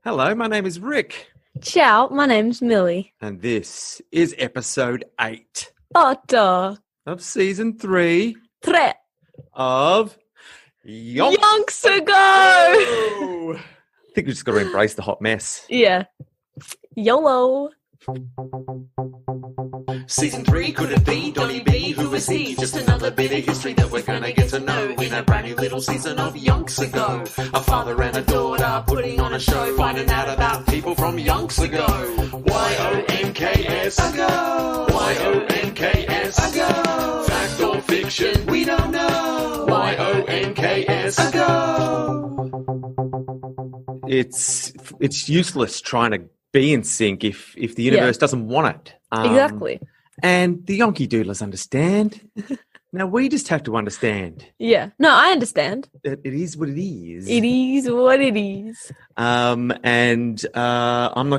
Hello, my name is Rick, Ciao, my name's Millie. and this is episode 8 Otto. of season 3 Tre. of Yonks Ago. I think we just got to embrace the hot mess. Yeah. YOLO. Season 3, could it be Donny B? Who is he? Just another bit of history that we're gonna get to know in a brand new little season of Yonks Ago. A father and a daughter putting on a show, finding out about people from Yonks Ago. Y-O-N-K-S Ago. Y-O-N-K-S Ago. Fact or fiction? We don't know. Y-O-N-K-S Ago. It's useless trying to be in sync if the universe doesn't want it. Exactly. And the Yonky Doodlers understand. Now we just have to understand. Yeah. No, I understand. That it is what it is. It is what it is. I'm not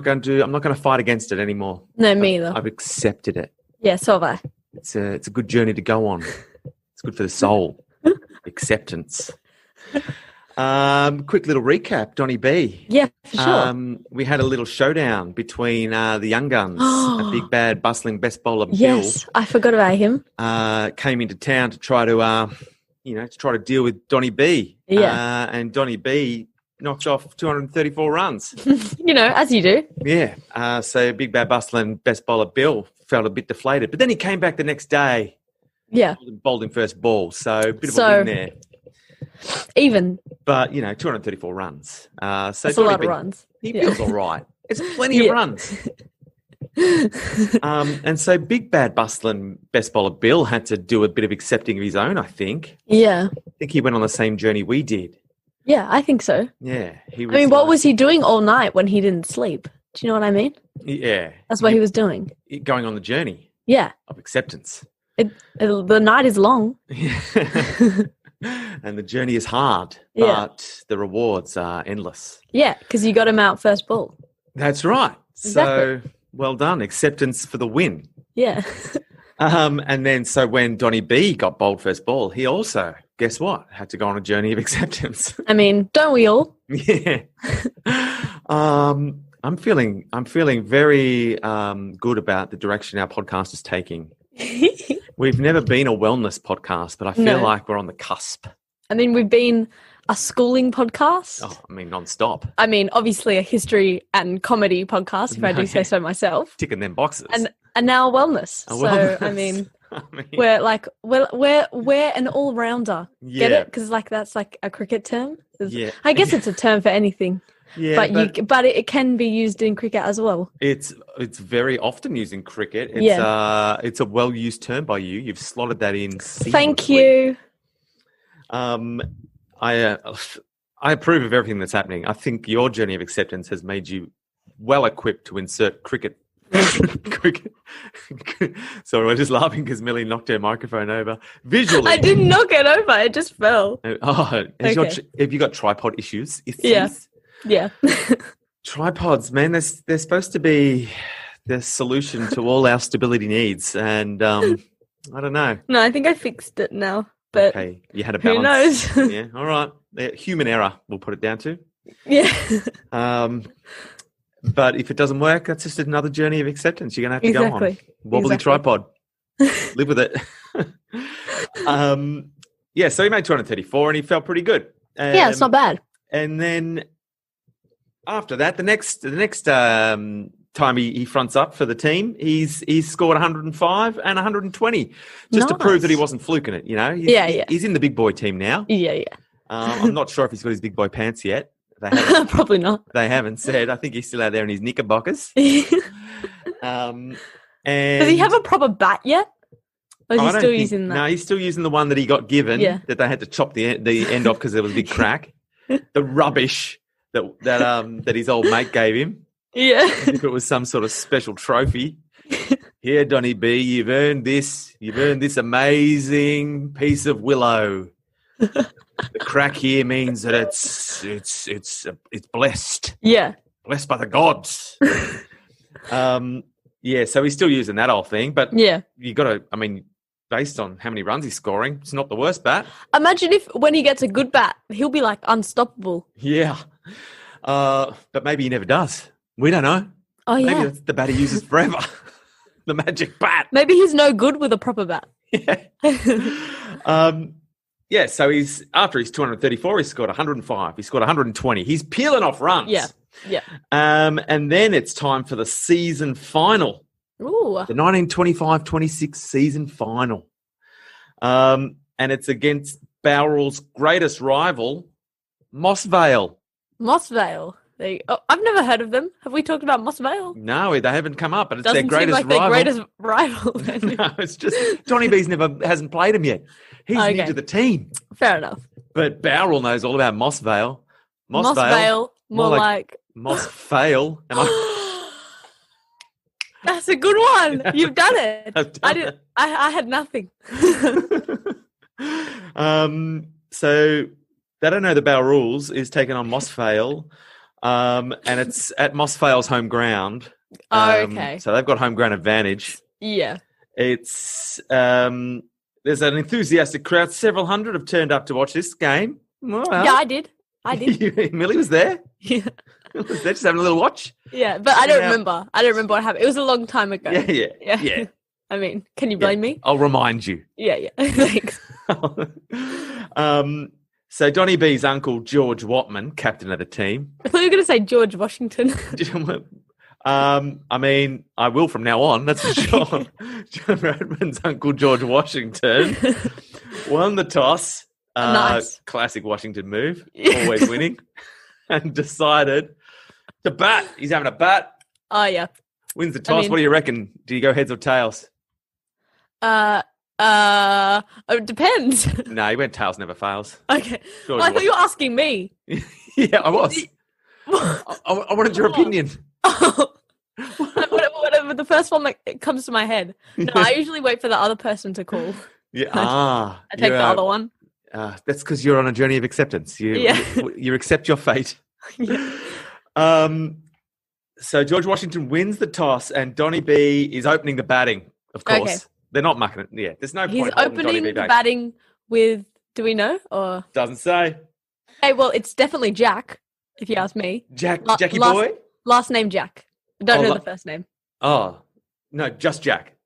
going to fight against it anymore. No, me either. I've accepted it. Yeah, so have I. It's a good journey to go on. It's good for the soul. Acceptance. Quick little recap, Donny B. Yeah, for sure. We had a little showdown between the young guns. A big, bad, bustling best bowler, Yes, I forgot about him. Bill, came into town to try to deal with Donny B. Yeah. And Donny B knocked off 234 runs. As you do. Yeah. So big, bad, bustling best bowler Bill felt a bit deflated. But then he came back the next day. Yeah. Bowled in first ball. So a bit of a win there. Even. But, 234 runs. That's a lot of runs. He feels all right. It's plenty of runs. And so big, bad, bustling best bowler Bill had to do a bit of accepting of his own, I think. Yeah. I think he went on the same journey we did. Yeah, I think so. Yeah. What was he doing all night when he didn't sleep? Do you know what I mean? Yeah. That's what he was doing. Going on the journey. Yeah. Of acceptance. The night is long. And the journey is hard, but the rewards are endless. Yeah, because you got him out first ball. That's right. Exactly. So well done. Acceptance for the win. Yeah. And then so when Donny B got bowled first ball, he also, guess what, had to go on a journey of acceptance. I mean, don't we all? Yeah. I'm feeling very good about the direction our podcast is taking. We've never been a wellness podcast, but I feel like we're on the cusp. I mean, we've been a schooling podcast. Oh, I mean, non-stop. I mean, obviously a history and comedy podcast, if I do say so myself. Ticking them boxes. And now a wellness. Wellness. I mean, we're an all-rounder. Yeah. Get it? Because that's like a cricket term. Yeah. I guess it's a term for anything. Yeah, but it can be used in cricket as well. It's very often used in cricket. It's a well-used term by you. You've slotted that in seamlessly. Thank you. I approve of everything that's happening. I think your journey of acceptance has made you well equipped to insert cricket. Sorry, we're just laughing because Millie knocked her microphone over. Visually, I didn't knock it over; it just fell. Oh, have you got tripod issues? Yeah. Tripods, man, they're supposed to be the solution to all our stability needs, and I don't know. No, I think I fixed it now. But okay, you had a balance. Who knows? Yeah, all right. Human error, we'll put it down to. Yeah. But if it doesn't work, that's just another journey of acceptance you're going to have to go on. Wobbly tripod. Live with it. So he made 234 and he felt pretty good. Yeah, it's not bad. And then after that, the next time he fronts up for the team, he's scored 105 and 120 just to prove that he wasn't fluking it. He's in the big boy team now. Yeah. I'm not sure if he's got his big boy pants yet. They haven't. Probably not. They haven't said. I think he's still out there in his knickerbockers. And does he have a proper bat yet? Or is he still using that? No, he's still using the one that he got given. That they had to chop the end off because there was a big crack. The rubbish that his old mate gave him. Yeah. If it was some sort of special trophy. Here, Donny B, you've earned this. You've earned this amazing piece of willow. The crack here means that it's blessed. Yeah. Blessed by the gods. So he's still using that old thing, but you got to, I mean, based on how many runs he's scoring, it's not the worst bat. Imagine if when he gets a good bat, he'll be like unstoppable. Yeah. But maybe he never does. We don't know. Oh, Maybe yeah. that's the bat he uses forever. The magic bat. Maybe he's no good with a proper bat. Yeah. So after he's 234, he scored 105. He scored 120. He's peeling off runs. Yeah. Yeah. And then it's time for the season final. Ooh. The 1925-26 season final. And it's against Bowrell's greatest rival, Moss Vale. Moss Vale. I've never heard of them. Have we talked about Moss Vale? No, they haven't come up, but it's Doesn't their greatest seem like rival. their greatest rival. No, it's just Donny B's hasn't played him yet. He's new to the team. Fair enough. But Bowrell knows all about Moss Vale. Moss Vale, more like Moss Fail. That's a good one. You've done it. I had nothing. So they don't know the Bowrells is taking on Moss Vale. And it's at Moss Vale's home ground. Okay. So they've got home ground advantage. Yeah. It's there's an enthusiastic crowd. Several hundred have turned up to watch this game. Well, yeah, I did. Millie was there. Yeah. Was there just having a little watch? Yeah, but I don't remember. I don't remember what happened. It was a long time ago. Yeah. I mean, can you blame me? I'll remind you. Yeah. Thanks. So Donny B's uncle, George Watman, captain of the team. I thought you were going to say George Washington. I mean, I will from now on, that's for sure. John Bradman's uncle, George Washington, won the toss. Nice. Classic Washington move, always winning, and decided to bat. He's having a bat. Oh, yeah. Wins the toss. What do you reckon? Do you go heads or tails? It depends. No, he went tails never fails. Okay. Well, I thought you were asking me. Yeah, I was. I wanted your opinion. Whatever the first one that comes to my head. No, I usually wait for the other person to call. Yeah. I take the other one. That's because you're on a journey of acceptance. You accept your fate. So George Washington wins the toss, and Donny B is opening the batting. Of course, okay. They're not mucking it. Yeah, there's no point. He's opening the batting with. Do we know or doesn't say? Hey, well, it's definitely Jack. If you ask me, Jackie boy. Last name Jack. I don't know the first name. Oh no, just Jack.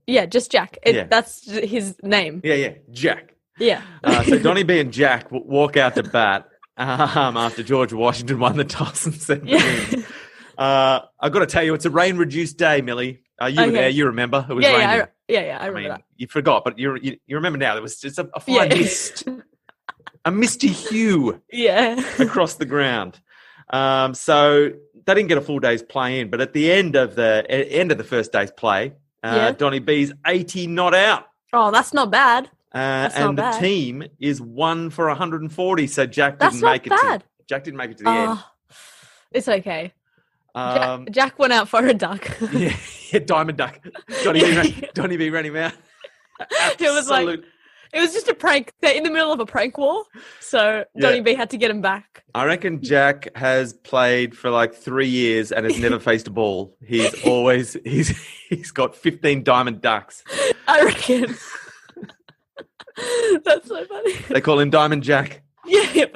Just Jack. That's his name. Yeah, Jack. Yeah. So Donny B and Jack walk out to bat after George Washington won the toss and said, I've got to tell you, it's a rain-reduced day, Millie. You were there. You remember. It was raining. I remember that. You forgot, but you remember now. There was just a fine mist. A misty hue across the ground. So they didn't get a full day's play in, but at the end of the first day's play, Donny B's 80 not out. Oh, that's not bad. The team is 1 for 140. So Jack didn't make it to the end. It's okay. Jack went out for a duck. yeah, diamond duck. Donny B ran him out. It was just a prank. They're in the middle of a prank war, so Donny B had to get him back. I reckon Jack has played for like 3 years and has never faced a ball. He's got 15 diamond ducks. I reckon. That's so funny. They call him Diamond Jack. Yeah.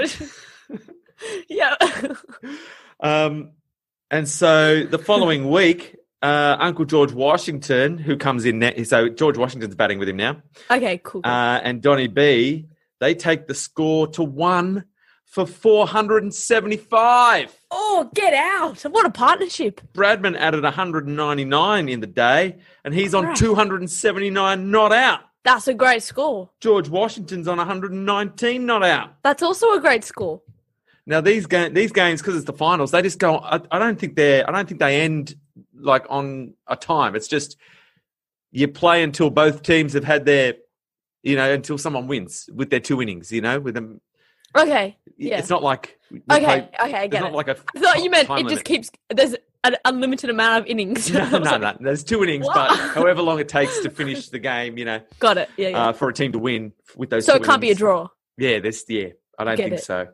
And so the following week, Uncle George Washington, who comes in now, so George Washington's batting with him now. Okay, cool. And Donny B, they take the score to 1 for 475. Oh, get out. What a partnership. Bradman added 199 in the day, and he's on 279 not out. That's a great score. George Washington's on 119 not out. That's also a great score. Now these games, because it's the finals, they just go. I don't think they end like on a time. It's just you play until both teams have had their, until someone wins with their 2 innings. With them. Okay. Yeah. It's not like I get it. Not like I thought you meant it just keeps. There's an unlimited amount of innings. No. There's 2 innings, but however long it takes to finish the game, Got it. Yeah. For a team to win with those. So 2 it can't be a draw. Yeah. I don't think so.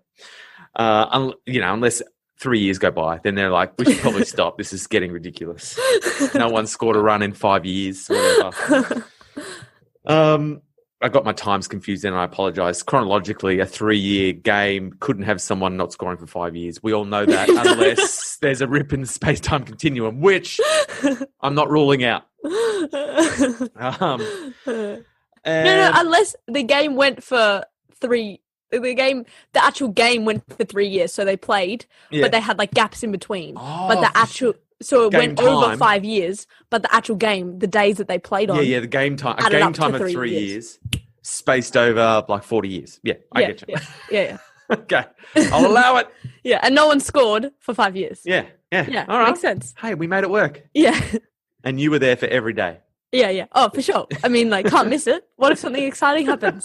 Unless 3 years go by, then they're like, we should probably stop. This is getting ridiculous. No one scored a run in 5 years or whatever. I got my times confused and I apologise. Chronologically, a 3-year game couldn't have someone not scoring for 5 years. We all know that unless there's a rip in the space-time continuum, which I'm not ruling out. No, unless the game went for the actual game went for 3 years, so they played, but they had like gaps in between. But the actual... So it went over 5 years, but the actual game, the days that they played on. Yeah, the game time. A game time of 3 years, spaced over like 40 years. Yeah, I get you. Yeah. Okay, I'll allow it. Yeah, and no one scored for 5 years. Yeah. Yeah, all right. Makes sense. Hey, we made it work. Yeah. And you were there for every day. Yeah. Oh, for sure. I mean, like, can't miss it. What if something exciting happens?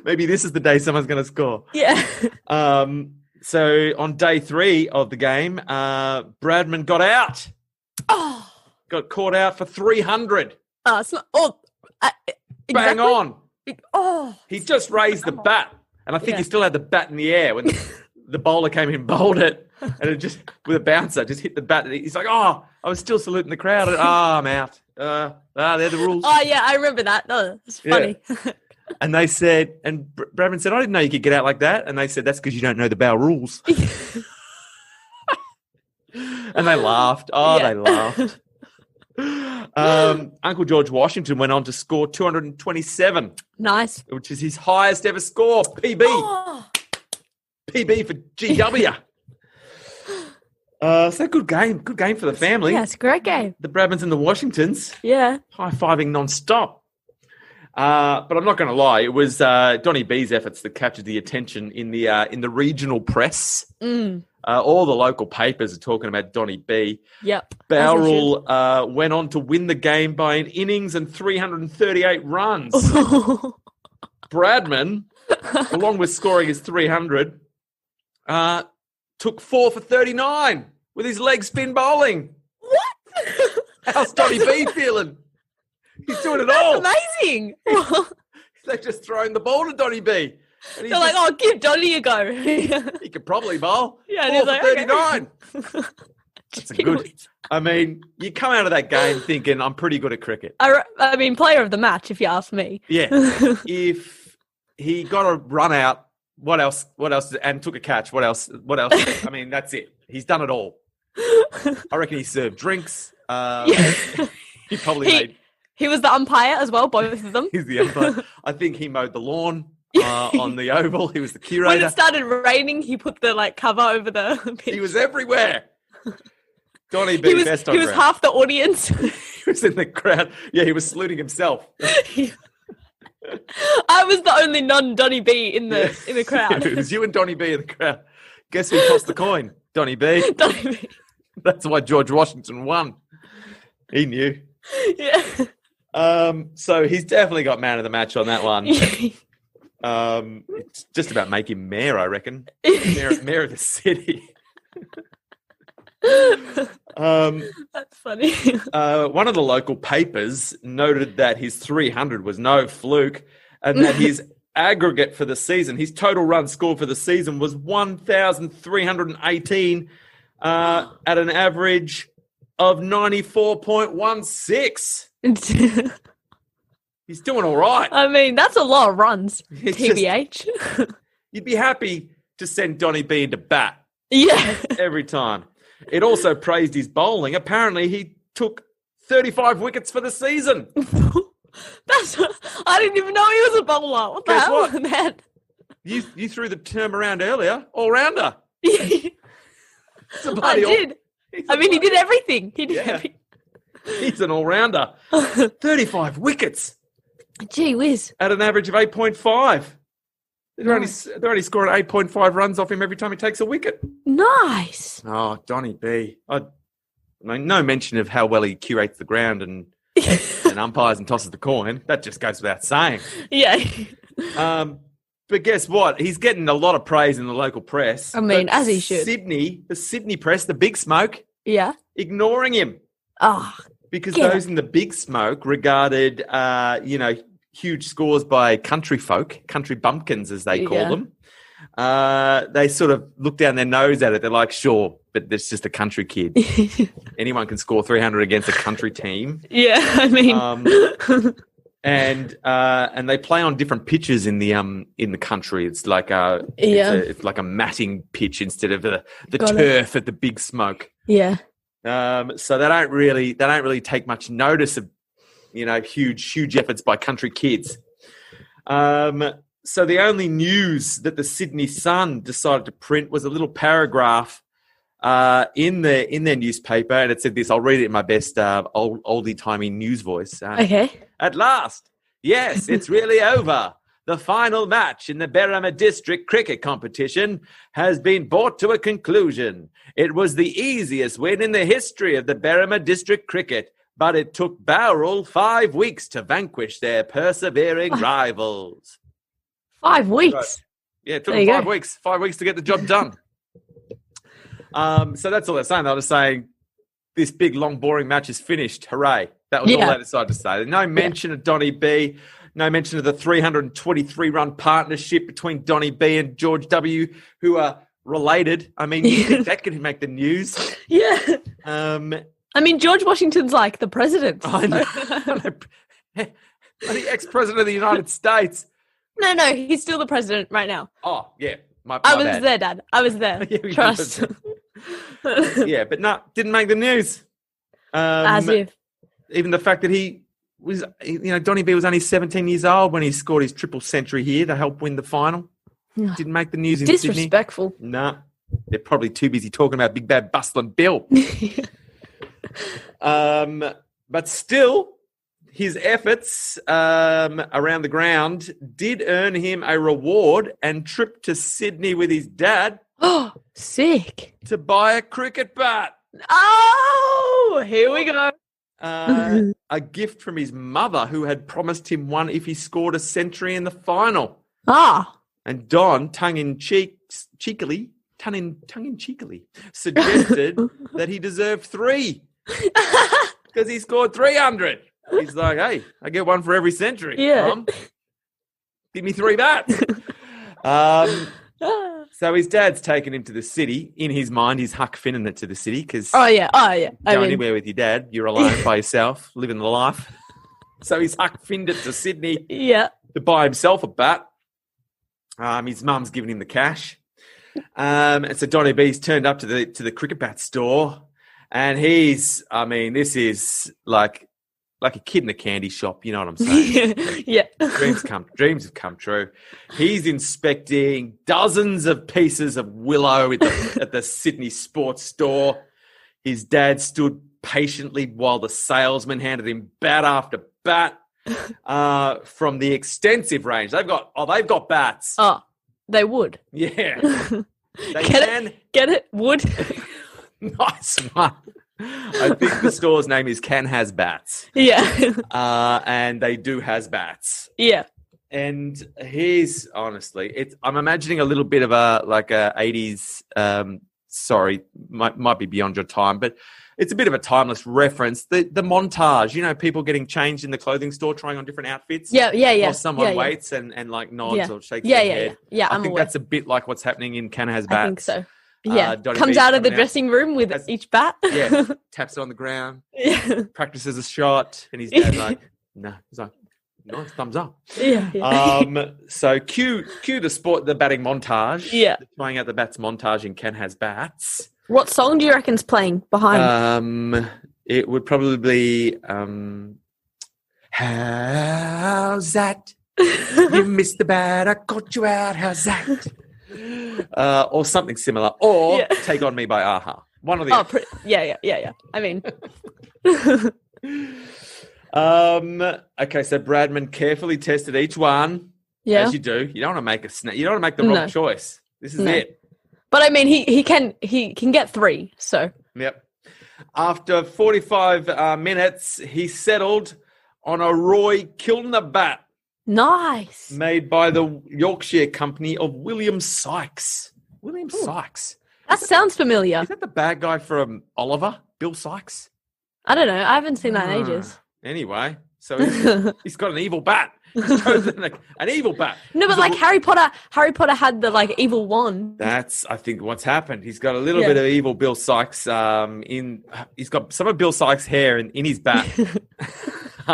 Maybe this is the day someone's going to score. Yeah. So on day 3 of the game, Bradman got out. Oh. Got caught out for 300. It's not. Oh, exactly. Bang on. Oh. He just raised the bat. And I think he still had the bat in the air when the bowler came in and bowled it. And it just, with a bouncer, just hit the bat. And he's like, I was still saluting the crowd. I'm out. They're the rules. Oh, yeah, I remember that. Oh, it's funny. Yeah. And they said, and Bradman said, I didn't know you could get out like that. And they said, that's because you don't know the bow rules. And they laughed. They laughed. Uncle George Washington went on to score 227. Nice. Which is his highest ever score, PB. Oh. PB for GW. So good game for the family. Yeah, it's a great game. The Bradmans and the Washingtons. Yeah. High-fiving non-stop. But I'm not going to lie. It was Donny B's efforts that captured the attention in the regional press. All the local papers are talking about Donny B. Yep. Bowrell went on to win the game by an innings and 338 runs. Bradman, along with scoring his 300, took 4 for 39 with his leg spin bowling. What? How's Donny B feeling? He's doing it all. That's amazing. They're just throwing the ball to Donny B. They're like, give Donny a go. He could probably bowl. Yeah, 4 for like, 39. Okay. That's a good. I mean, you come out of that game thinking, I'm pretty good at cricket. I mean, player of the match, if you ask me. Yeah. If he got a run out, what else? And took a catch. What else? I mean, that's it. He's done it all. I reckon he served drinks. He probably made... He was the umpire as well, both of them. He's the umpire. I think he mowed the lawn on the oval. He was the curator. When it started raining, he put the cover over the pitch. He was everywhere. Donny B. Best on He was ground. half the audience. He was in the crowd. Yeah, he was saluting himself. I was the only non-Donny B in the crowd. It was you and Donny B in the crowd. Guess who tossed the coin? Donny B. Donny B. That's why George Washington won. He knew. Yeah. So he's definitely got man of the match on that one. It's just about make him mayor, I reckon. Mayor of the city. That's funny. One of the local papers noted that his 300 was no fluke and that his aggregate for the season, his total run scored for the season was 1,318 at an average of 94.16. He's doing all right. I mean, that's a lot of runs, TBH. You'd be happy to send Donny B into bat. Yeah. Every time. It also praised his bowling. Apparently, he took 35 wickets for the season. I didn't even know he was a bowler. What the Guess hell, what? man? You threw the term around earlier. All-rounder. I did. I mean, he did everything. He did everything. He's an all-rounder. 35 wickets. Gee whiz. At an average of 8.5. They're only scoring 8.5 runs off him every time he takes a wicket. Nice. Oh, Donny B. I mean, no mention of how well he curates the ground and umpires and tosses the coin. That just goes without saying. Yeah. But guess what? He's getting a lot of praise in the local press. I mean, as he should. The Sydney press, the Big Smoke, ignoring him. Oh, because those in the Big Smoke regarded, huge scores by country folk, country bumpkins as they call them. They sort of look down their nose at it. They're like, sure, but it's just a country kid. Anyone can score 300 against a country team. Yeah, I mean. And they play on different pitches in the country. It's like it's like a matting pitch instead of the turf at the Big Smoke. Yeah. So they don't really take much notice of, huge efforts by country kids. So the only news that the Sydney Sun decided to print was a little paragraph in their newspaper, and it said this. I'll read it in my best oldie-timey news voice. Okay. At last, yes, it's really over. The final match in the Berrima District Cricket Competition has been brought to a conclusion. It was the easiest win in the history of the Berrima District Cricket, but it took Bowral 5 weeks to vanquish their persevering rivals. 5 weeks? Right. Yeah, it took them 5 weeks. 5 weeks to get the job done. So that's all they're saying. They're just saying this big, long, boring match is finished. Hooray. That was all they decided to say. No mention of Donny B. No mention of the 323-run partnership between Donny B and George W., who are related. I mean, you think that could make the news? Yeah. I mean, George Washington's like the president. I know. The ex-president of the United States. No, he's still the president right now. Oh, yeah. I was there, Dad. I was there. Trust. Yeah, but no, didn't make the news. As if. Even the fact that he was, Donny B was only 17 years old when he scored his triple century here to help win the final. Didn't make the news in Sydney. Disrespectful. No, they're probably too busy talking about Big Bad Bustling Bill. But still, his efforts around the ground did earn him a reward and trip to Sydney with his dad. Oh, sick. To buy a cricket bat. Oh, here we go. A gift from his mother, who had promised him one if he scored a century in the final. And Don, tongue-in-cheekily, suggested that he deserved 3 because he scored 300. He's like, hey, I get one for every century. Yeah. Mom. Give me 3 bats. So his dad's taken him to the city. In his mind, he's Huck Finning it to the city because go anywhere with your dad, you're alone by yourself, living the life. So he's Huck Finned it to Sydney to buy himself a bat. His mum's given him the cash. And so Donny B's turned up to the cricket bat store, and this is like a kid in a candy shop, you know what I'm saying? Yeah. Dreams have come true. He's inspecting dozens of pieces of willow at the Sydney Sports Store. His dad stood patiently while the salesman handed him bat after bat from the extensive range. They've got bats. Oh, they would. Yeah. Get it? Would. Nice one. I think the store's name is Can Has Bats. Yeah. And they do has bats. Yeah. And here's honestly, I'm imagining a little bit of a 80s, might be beyond your time, but it's a bit of a timeless reference. The montage, people getting changed in the clothing store, trying on different outfits. Yeah. While someone waits and nods or shakes their head. Yeah, I think that's a bit like what's happening in Can Has Bats. I think so. Yeah, Comes out of the dressing room with each bat. Yeah, taps it on the ground. Yeah, practices a shot, and his dad's like, "No." He's like, "No, thumbs up." Yeah. So cue the batting montage. Yeah, playing out the bats montage in Ken Has Bats. What song do you reckon's playing behind? It would probably be "How's that? You missed the bat. I caught you out. How's that?" Or something similar, or Take On Me by Aha. One of the other. Yeah. I mean, okay. So Bradman carefully tested each one. Yeah, as you do. You don't want to make you don't want to make the wrong choice. This is it. But I mean, he can get 3. So yep. After 45 minutes, he settled on a Roy Kilner bat. Nice. Made by the Yorkshire company of William Sykes. Sykes. That sounds familiar. Is that the bad guy from Oliver? Bill Sykes? I don't know. I haven't seen that in ages. Anyway, so he's got an evil bat. He's chosen an evil bat. No, but Harry Potter had the evil wand. That's, I think, what's happened. He's got a little bit of evil Bill Sykes he's got some of Bill Sykes' hair in his bat.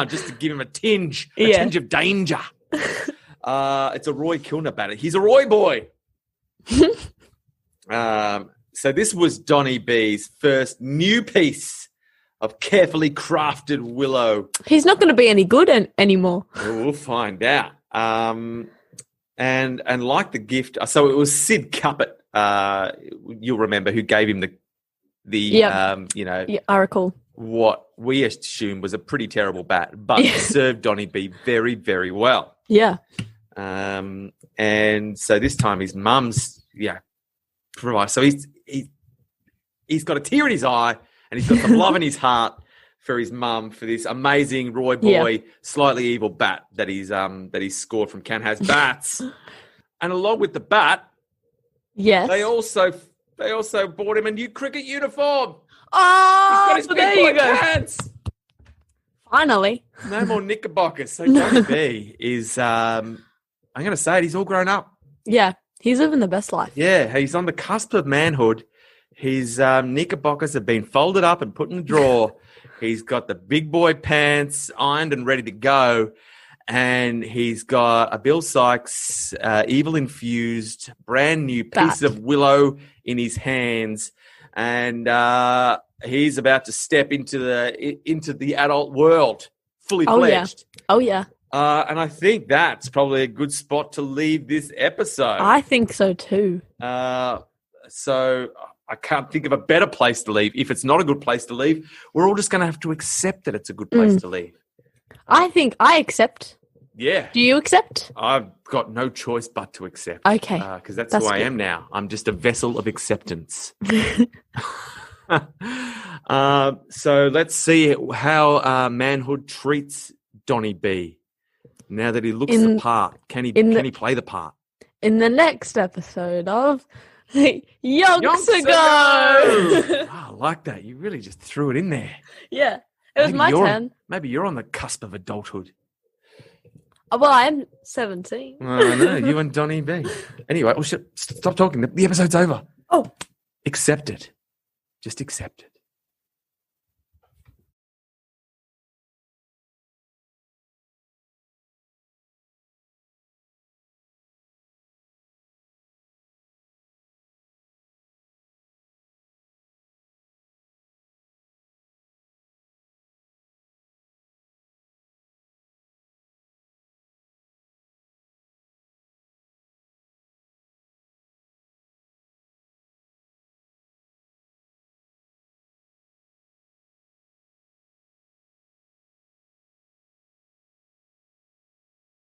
just to give him a tinge of danger. It's a Roy Kilner batter. He's a Roy boy. So this was Donny B's first new piece of carefully crafted willow. He's not going to be any good anymore. We'll find out. And like the gift, so it was Sid Cuppet. You'll remember who gave him the Oracle. What we assumed was a pretty terrible bat, but served Donny B very, very well. Yeah. And so this time his mum's provided. So he's got a tear in his eye and he's got some love in his heart for his mum for this amazing Roy boy, slightly evil bat that he's scored from Can Has Bats. And along with the bat, they also bought him a new cricket uniform. Oh, he's got his big boy pants. Finally. No more knickerbockers. So Donny B is, I'm going to say it, he's all grown up. Yeah, he's living the best life. Yeah, he's on the cusp of manhood. His knickerbockers have been folded up and put in the drawer. He's got the big boy pants ironed and ready to go. And he's got a Bill Sykes evil-infused, brand new piece of willow in his hands. And he's about to step into the adult world, fully fledged. Oh, yeah. And I think that's probably a good spot to leave this episode. I think so too. So I can't think of a better place to leave. If it's not a good place to leave, we're all just going to have to accept that it's a good place to leave. I think I accept. Yeah. Do you accept? I've got no choice but to accept. Okay. Because that's who I am now. I'm just a vessel of acceptance. So let's see how manhood treats Donny B. Now that he looks the part, can he play the part? In the next episode of Yonks Ago. I like that. You really just threw it in there. Yeah. It was my turn. Maybe you're on the cusp of adulthood. Well, I'm 17. I know, you and Donny B. Anyway, stop talking. The episode's over. Oh. Accept it. Just accept it.